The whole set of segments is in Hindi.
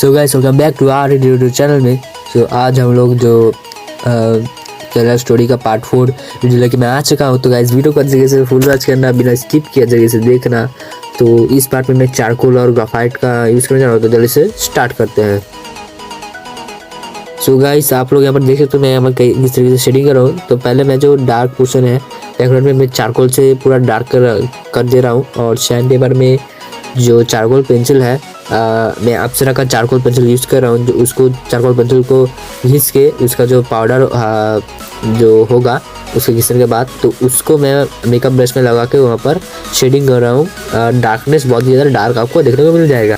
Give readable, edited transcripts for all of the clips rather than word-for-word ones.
So guys welcome back to our YouTube channel में। आज हम लोग जो कलर स्टोरी का पार्ट 4 वीडियो लेके मैं आ चुका हूँ। तो गाइस वीडियो को जगह से फुल वॉच करना, बिना स्किप किया जगह से देखना। तो इस पार्ट में मैं चारकोल और ग्राफाइट का यूज़ करने जा रहा हूँ, तो जल्दी से स्टार्ट करते हैं। सो गाइस आप लोग यहाँ पर देख सकते हो मैं यहाँ पर किस तरीके से शेडिंग कर रहा हूँ। तो पहले मैं जो डार्क पोर्शन है बैकग्राउंड में मैं चारकोल से पूरा डार्क कर दे रहा हूँ, और सैंड पेपर में जो चारकोल पेंसिल है मैं अप्सरा का चारकोल पेंसिल यूज़ कर रहा हूँ। जो उसको चारकोल पेंसिल को घिस के उसका जो पाउडर जो होगा उसके घिसने के बाद, तो उसको मैं मेकअप ब्रश में लगा के वहाँ पर शेडिंग कर रहा हूँ। डार्कनेस बहुत ही ज़्यादा डार्क आपको देखने को मिल जाएगा।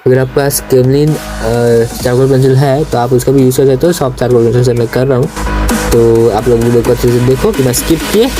अगर आपके पास कैमलिन चारकोल पेंसिल है तो आप उसका भी यूज़ कर सकते हो। सॉफ्ट चारकोल पेंसिल से मैं कर रहा हूँ, तो आप लोग वीडियो को अच्छे से देखो बिना स्किप किए।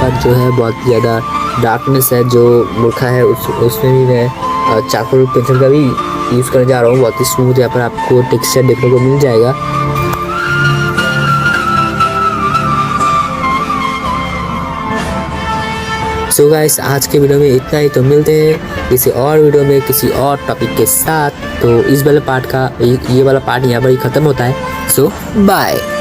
पर जो है बहुत ज़्यादा डार्कनेस है, जो मूर्खा है उसमें भी मैं चारकोल पेंसिल का भी यूज़ करने जा रहा हूँ। बहुत ही स्मूथ यहाँ पर आपको टेक्सचर देखने को मिल जाएगा। सो गाइस, आज के वीडियो में इतना ही। तो मिलते हैं किसी और वीडियो में किसी और टॉपिक के साथ। तो इस वाले पार्ट का ये वाला पार्ट यहाँ पर ही ख़त्म होता है। सो बाय।